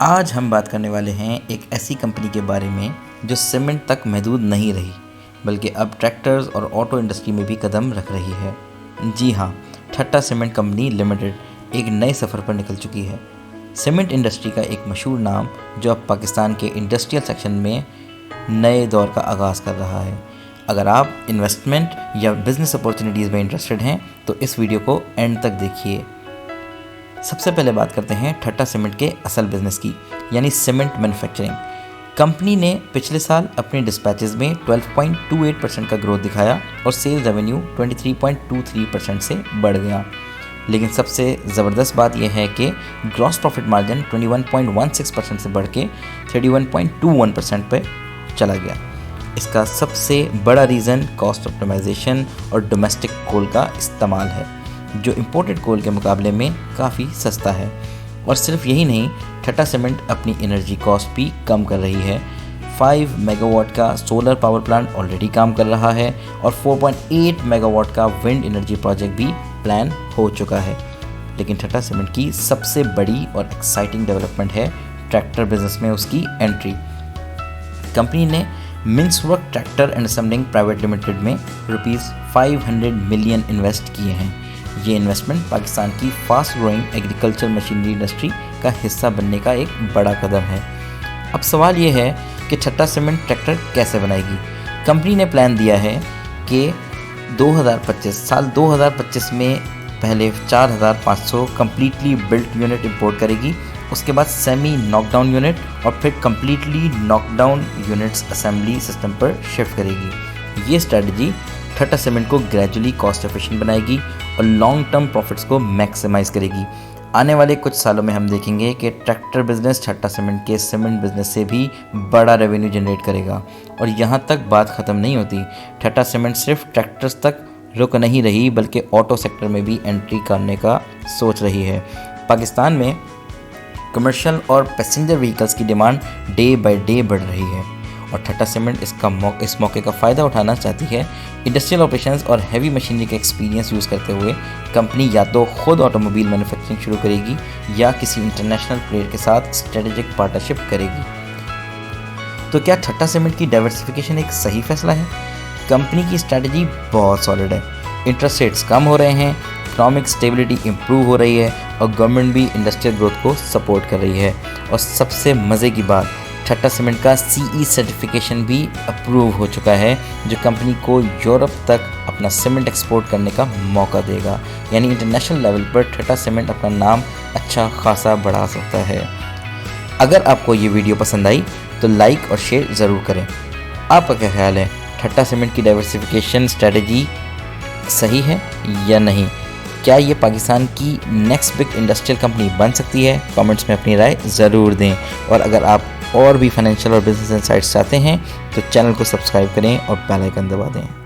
आज हम बात करने वाले हैं एक ऐसी कंपनी के बारे में जो सीमेंट तक महदूद नहीं रही, बल्कि अब ट्रैक्टर्स और ऑटो इंडस्ट्री में भी कदम रख रही है। जी हाँ, ठट्टा सीमेंट कंपनी लिमिटेड एक नए सफ़र पर निकल चुकी है। सीमेंट इंडस्ट्री का एक मशहूर नाम जो अब पाकिस्तान के इंडस्ट्रियल सेक्शन में नए दौर का आगाज़ कर रहा है। अगर आप इन्वेस्टमेंट या बिज़नेस अपॉर्चुनिटीज़ में इंटरेस्टेड हैं तो इस वीडियो को एंड तक देखिए। सबसे पहले बात करते हैं ठट्टा सीमेंट के असल बिजनेस की, यानी सीमेंट मैन्युफैक्चरिंग। कंपनी ने पिछले साल अपने डिस्पैचेस में 12.28% का ग्रोथ दिखाया और सेल रेवेन्यू 23.23% से बढ़ गया। लेकिन सबसे ज़बरदस्त बात यह है कि ग्रॉस प्रॉफिट मार्जिन 21.16% से बढ़ के 31.21% पर चला गया। इसका सबसे बड़ा रीज़न कॉस्ट ऑप्टिमाइजेशन और डोमेस्टिक कोल का इस्तेमाल है, जो इंपोर्टेड कोल के मुकाबले में काफ़ी सस्ता है। और सिर्फ यही नहीं, ठट्टा सीमेंट अपनी एनर्जी कॉस्ट भी कम कर रही है। 5 मेगावाट का सोलर पावर प्लांट ऑलरेडी काम कर रहा है और 4.8 मेगावाट का विंड एनर्जी प्रोजेक्ट भी प्लान हो चुका है। लेकिन ठट्टा सीमेंट की सबसे बड़ी और एक्साइटिंग डेवलपमेंट है ट्रैक्टर बिजनेस में उसकी एंट्री। कंपनी ने मिन्सवर्क tractor and assembling private limited में ₹500 मिलियन इन्वेस्ट किए हैं। ये इन्वेस्टमेंट पाकिस्तान की fast growing agriculture machinery industry का हिस्सा बनने का एक बड़ा कदम है। अब सवाल ये है कि ठट्टा सीमेंट ट्रैक्टर कैसे बनाएगी। कंपनी ने प्लान दिया है कि 2025 में पहले 4500 कम्प्लीटली बिल्ट यूनिट इंपोर्ट करेगी, उसके बाद सेमी नॉकडाउन यूनिट और फिर completely knockdown units assembly system पर शिफ्ट करेगी। ये स्ट्रेटजी ठट्टा सीमेंट को ग्रेजुअली कॉस्ट एफिशिएंट बनाएगी और लॉन्ग टर्म प्रॉफिट्स को मैक्सिमाइज करेगी। आने वाले कुछ सालों में हम देखेंगे कि ट्रैक्टर बिजनेस ठट्टा सीमेंट के सीमेंट बिजनेस से भी बड़ा रेवेन्यू जनरेट करेगा। और यहाँ तक बात ख़त्म नहीं होती। ठट्टा सीमेंट सिर्फ ट्रैक्टर्स तक रुक नहीं रही, बल्कि ऑटो सेक्टर में भी एंट्री करने का सोच रही है। पाकिस्तान में कमर्शियल और पैसेंजर व्हीकल्स की डिमांड डे बाय डे बढ़ रही है और ठट्टा सीमेंट इस मौके का फ़ायदा उठाना चाहती है। इंडस्ट्रियल ऑपरेशंस और हैवी मशीनरी का एक्सपीरियंस यूज़ करते हुए कंपनी या तो खुद ऑटोमोबाइल मैन्युफैक्चरिंग शुरू करेगी या किसी इंटरनेशनल प्लेयर के साथ स्ट्रेटेजिक पार्टनरशिप करेगी। तो क्या ठट्टा सीमेंट की डाइवर्सिफिकेशन एक सही फैसला है? कंपनी की स्ट्रैटेजी बहुत सॉलिड है। इंटरेस्ट रेट्स कम हो रहे हैं, इकोनॉमिक स्टेबिलिटी इंप्रूव हो रही है और गवर्नमेंट भी इंडस्ट्रियल ग्रोथ को सपोर्ट कर रही है। और सबसे मज़े की बात, ठट्टा सीमेंट का CE सर्टिफिकेशन भी अप्रूव हो चुका है, जो कंपनी को यूरोप तक अपना सीमेंट एक्सपोर्ट करने का मौका देगा। यानी इंटरनेशनल लेवल पर ठट्टा सीमेंट अपना नाम अच्छा खासा बढ़ा सकता है। अगर आपको ये वीडियो पसंद आई तो लाइक और शेयर ज़रूर करें। आपका क्या ख्याल है, ठट्टा सीमेंट की डाइवर्सिफिकेशन स्ट्रेटजी सही है या नहीं? क्या ये पाकिस्तान की नेक्स्ट बिग इंडस्ट्रियल कंपनी बन सकती है? कमेंट्स में अपनी राय ज़रूर दें। और अगर आप और भी फाइनेंशियल और बिजनेस इनसाइट्स चाहते हैं तो चैनल को सब्सक्राइब करें और बेल आइकन दबा दें।